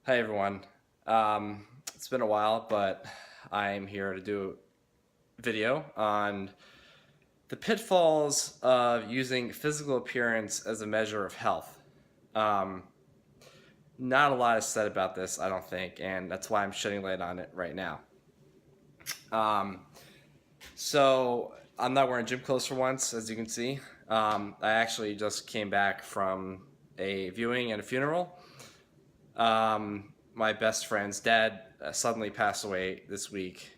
Hi everyone. It's been a while, but I'm here to do a video on the pitfalls of using physical appearance as a measure of health. Um, Not a lot is said about this, I don't think, and that's why I'm shedding light on it right now. Um, so I'm not wearing gym clothes for once, as you can see. I actually just came back from a viewing and a funeral. My best friend's dad suddenly passed away this week.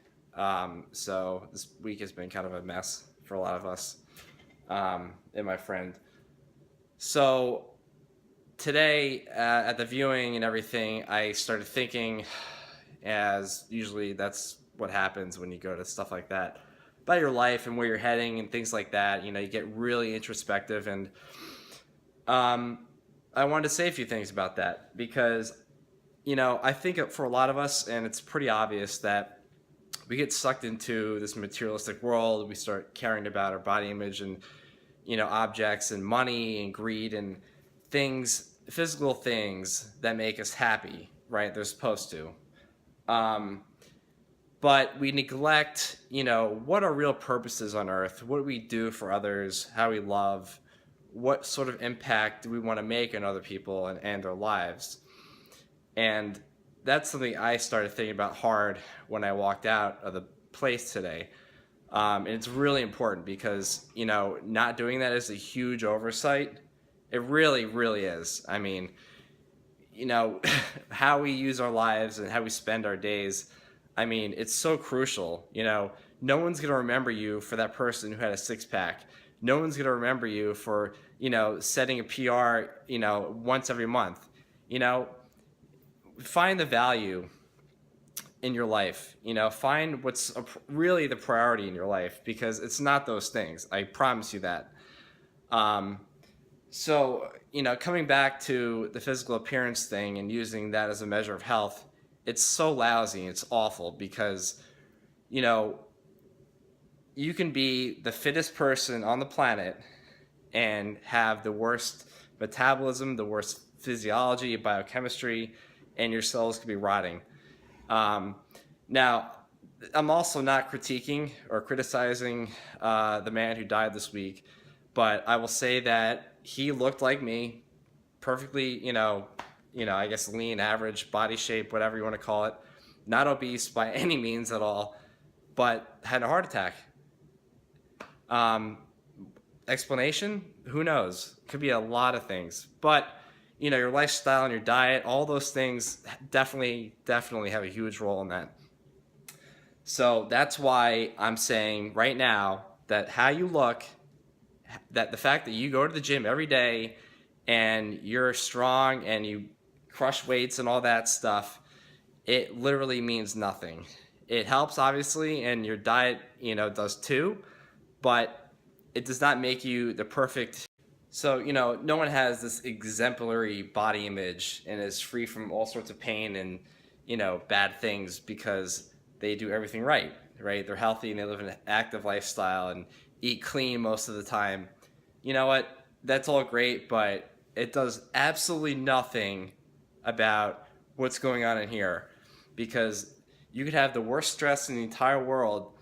So this week has been kind of a mess for a lot of us and my friend. So today at the viewing and everything, I started thinking, as usually that's what happens when you go to stuff like that, about your life and where you're heading and things like that. You know, you get really introspective, and I wanted to say a few things about that because I think for a lot of us, and it's pretty obvious that we get sucked into this materialistic world. We start caring about our body image and, objects and money and greed and things, physical things that make us happy, right? They're supposed to. Um, but we neglect, what our real purposes on earth, what do we do for others, how we love, what sort of impact do we want to make on other people and their lives. And that's something I started thinking about hard when I walked out of the place today. And it's really important because, not doing that is a huge oversight. It really, really is. I mean, how we use our lives and how we spend our days. I mean, it's so crucial. No one's going to remember you for that person who had a six pack. No one's going to remember you for, setting a PR, once every month. Find the value in your life. Find what's really the priority in your life, because it's not those things. I promise you that. So, coming back to the physical appearance thing and using that as a measure of health, it's so lousy. It's awful because, you know, you can be the fittest person on the planet and have the worst metabolism, the worst physiology, biochemistry, and your cells could be rotting. Now, I'm also not critiquing or criticizing the man who died this week, but I will say that he looked like me, perfectly, I guess lean, average body shape, whatever you want to call it, not obese by any means at all, but had a heart attack. Um, Explanation? Who knows? Could be a lot of things, but your lifestyle and your diet, all those things definitely have a huge role in that. So that's why I'm saying right now that how you look, that the fact that you go to the gym every day and you're strong and you crush weights and all that stuff, it literally means nothing. It helps obviously, and your diet, does too, but it does not make you the perfect. So, no one has this exemplary body image and is free from all sorts of pain and, bad things because they do everything right, right? They're healthy and they live an active lifestyle and eat clean most of the time. You know what? That's all great, but it does absolutely nothing about what's going on in here, because you could have the worst stress in the entire world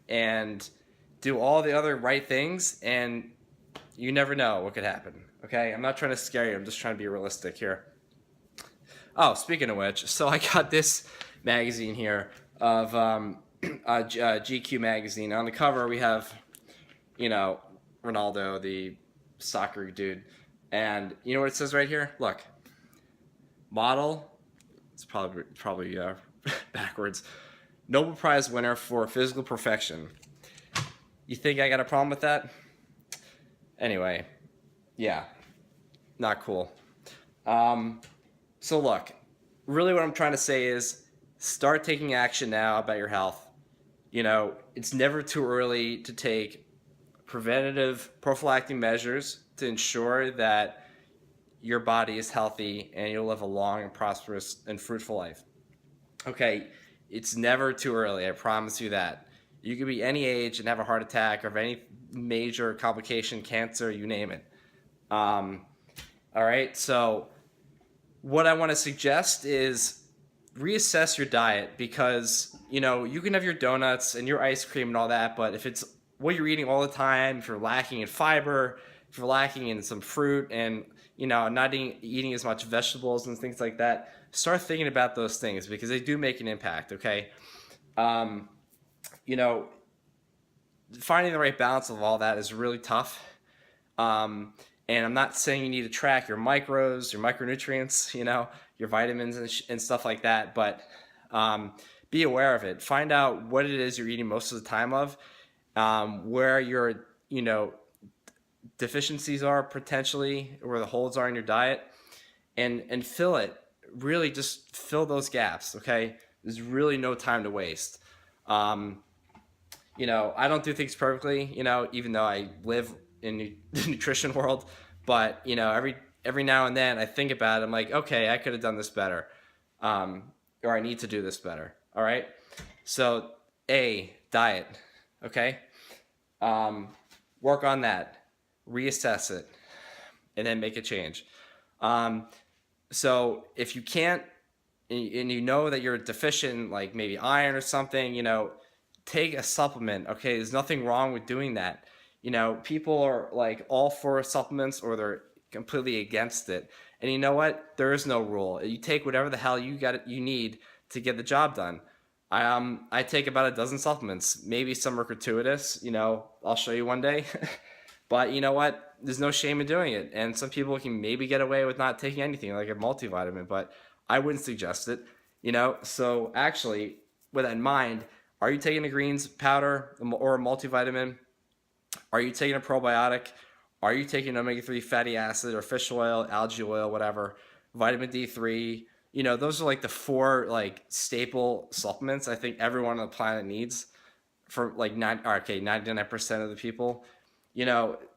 and do all the other right things, and you never know what could happen. Okay, I'm not trying to scare you. I'm just trying to be realistic here. Oh, speaking of which, so I got this magazine here of GQ magazine. On the cover, we have, Ronaldo, the soccer dude, and you know what it says right here? Look, model. It's probably backwards. Nobel Prize winner for physical perfection. You think I got a problem with that? Anyway, yeah, not cool. So look, really what I'm trying to say is start taking action now about your health. It's never too early to take preventative prophylactic measures to ensure that your body is healthy and you'll live a long and prosperous and fruitful life. Okay, it's never too early, I promise you that. You could be any age and have a heart attack or have any major complication, cancer, you name it. All right, so what I want to suggest is reassess your diet, because you can have your donuts and your ice cream and all that, but if it's what you're eating all the time, if you're lacking in fiber, if you're lacking in some fruit, and not eating as much vegetables and things like that, start thinking about those things, because they do make an impact. Okay. um, you know Finding the right balance of all that is really tough. um, and I'm not saying you need to track your macros, your micronutrients, your vitamins and stuff like that, but be aware of it. Find out what it is you're eating most of the time of, where your deficiencies are potentially, where the holes are in your diet, and fill it. Really, just fill those gaps. Okay, there's really no time to waste. Um, I don't do things perfectly. Even though I live in the nutrition world, but every now and then I think about it. I'm like, okay, I could have done this better, or I need to do this better. All right. So, diet. Okay. Work on that, reassess it, and then make a change. So if you can't, and that you're deficient in, like, maybe iron or something, take a supplement. Okay, there's nothing wrong with doing that. People are like all for supplements, or they're completely against it. And you know what? There is no rule. You take whatever the hell you need to get the job done. I take about a dozen supplements. Maybe some are gratuitous. I'll show you one day. But you know what? There's no shame in doing it. And some people can maybe get away with not taking anything, like a multivitamin, but I wouldn't suggest it. So actually, with that in mind, are you taking a greens powder or a multivitamin? Are you taking a probiotic? Are you taking omega-3 fatty acid or fish oil, algae oil, whatever, vitamin D3? Those are like the four like staple supplements I think everyone on the planet needs for like 99% of the people.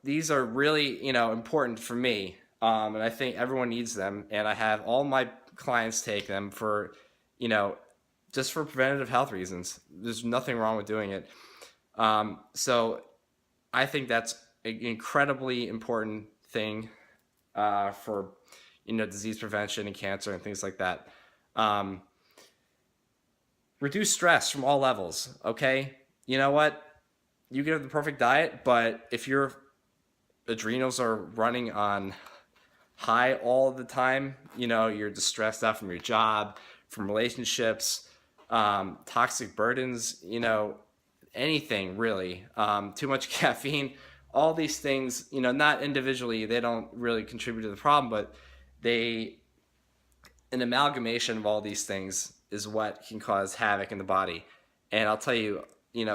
These are really, important for me. And I think everyone needs them. And I have all my clients take them for, just for preventative health reasons. There's nothing wrong with doing it. So I think that's an incredibly important thing for, disease prevention and cancer and things like that. Reduce stress from all levels. Okay. You know what? You can have the perfect diet, but if your adrenals are running on high all the time, you're just stressed out from your job, from relationships, toxic burdens, anything really, too much caffeine, all these things, not individually, they don't really contribute to the problem, but an amalgamation of all these things is what can cause havoc in the body. And I'll tell you,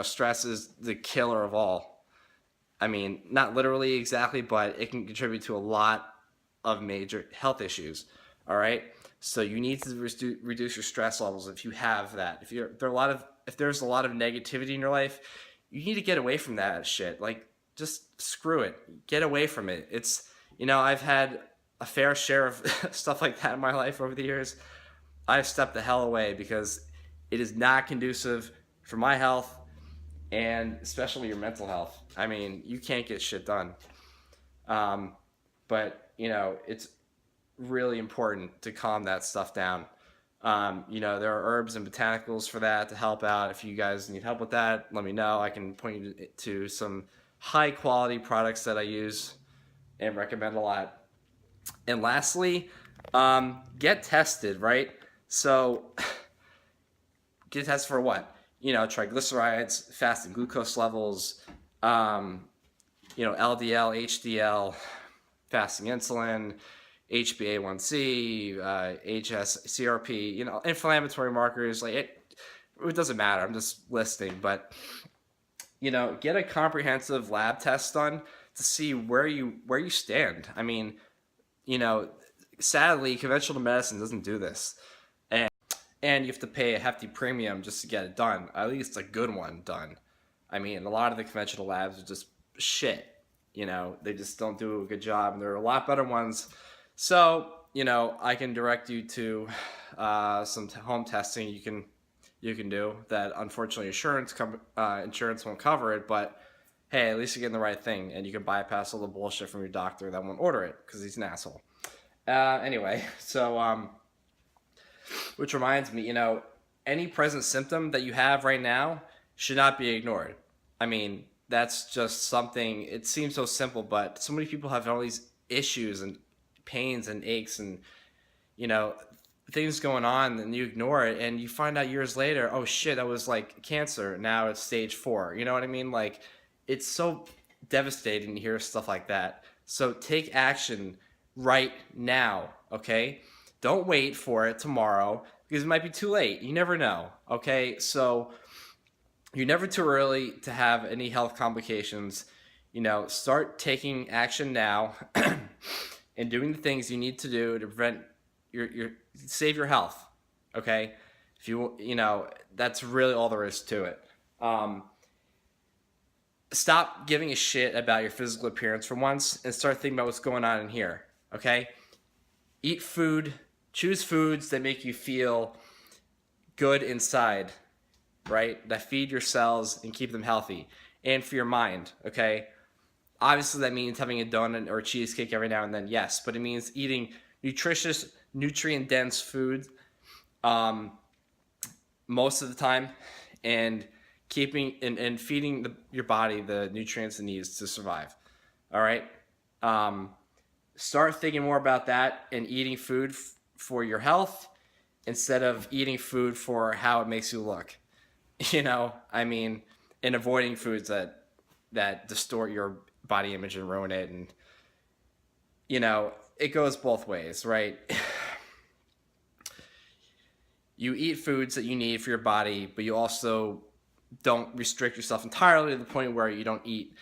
stress is the killer of all. I mean, not literally exactly, but it can contribute to a lot of major health issues. All right. So you need to reduce your stress levels if you have that. If there's a lot of negativity in your life, you need to get away from that shit. Like, just screw it. Get away from it. I've had a fair share of stuff like that in my life over the years. I've stepped the hell away because it is not conducive for my health, and especially your mental health. I mean, you can't get shit done. But it's really important to calm that stuff down. There are herbs and botanicals for that to help out. If you guys need help with that, let me know. I can point you to some high quality products that I use and recommend a lot. And lastly, get tested, right? So get tested for what? Triglycerides, fasting glucose levels, LDL, HDL, fasting insulin, HbA1c, HSCRP, inflammatory markers. Like it doesn't matter. I'm just listing, but get a comprehensive lab test done to see where you stand. I mean, sadly, conventional medicine doesn't do this, and you have to pay a hefty premium just to get it done. At least a good one done. I mean, a lot of the conventional labs are just shit. They just don't do a good job, and there are a lot better ones. So, I can direct you to some home testing you can do that. Unfortunately, insurance won't cover it, but hey, at least you're getting the right thing, and you can bypass all the bullshit from your doctor that won't order it because he's an asshole. Anyway, so which reminds me, any present symptom that you have right now should not be ignored. I mean, that's just something, it seems so simple, but so many people have all these issues and pains and aches and, you know, things going on, and you ignore it and you find out years later, oh shit, that was like cancer. Now it's stage 4. You know what I mean? Like, it's so devastating to hear stuff like that. So take action right now, okay? Don't wait for it tomorrow because it might be too late. You never know, okay? So you're never too early to have any health complications. Start taking action now and doing the things you need to do to prevent your save your health. Okay, if that's really all there is to it. Stop giving a shit about your physical appearance for once and start thinking about what's going on in here. Okay, eat food. Choose foods that make you feel good inside, right? That feed your cells and keep them healthy. And for your mind, okay? Obviously, that means having a donut or a cheesecake every now and then, yes. But it means eating nutritious, nutrient-dense food most of the time and keeping and feeding your body the nutrients it needs to survive, all right? Start thinking more about that and eating food for your health instead of eating food for how it makes you look. And avoiding foods that distort your body image and ruin it. And it goes both ways, right? You eat foods that you need for your body, but you also don't restrict yourself entirely to the point where you don't eat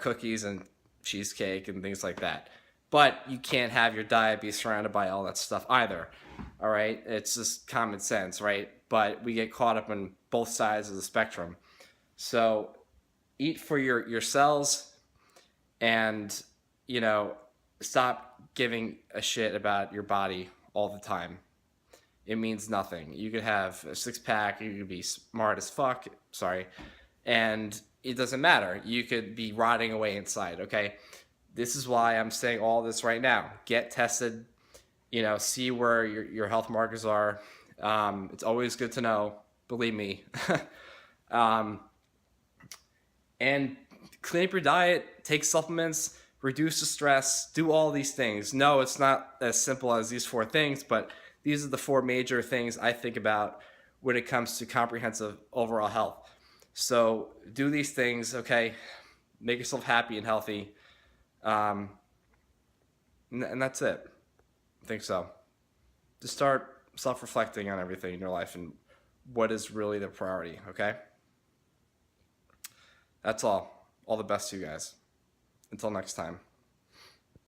cookies and cheesecake and things like that. But you can't have your diet be surrounded by all that stuff either. All right, it's just common sense, right? But we get caught up in both sides of the spectrum. So eat for your cells and stop giving a shit about your body all the time. It means nothing. You could have a six-pack, you could be smart as fuck, and it doesn't matter. You could be rotting away inside, okay? This is why I'm saying all this right now. Get tested, see where your health markers are. It's always good to know, believe me. And clean up your diet, take supplements, reduce the stress, do all these things. No, it's not as simple as these 4 things, but these are the 4 major things I think about when it comes to comprehensive overall health. So do these things, okay? Make yourself happy and healthy. And that's it. I think so. Just start self-reflecting on everything in your life and what is really the priority, okay? That's all. All the best to you guys. Until next time.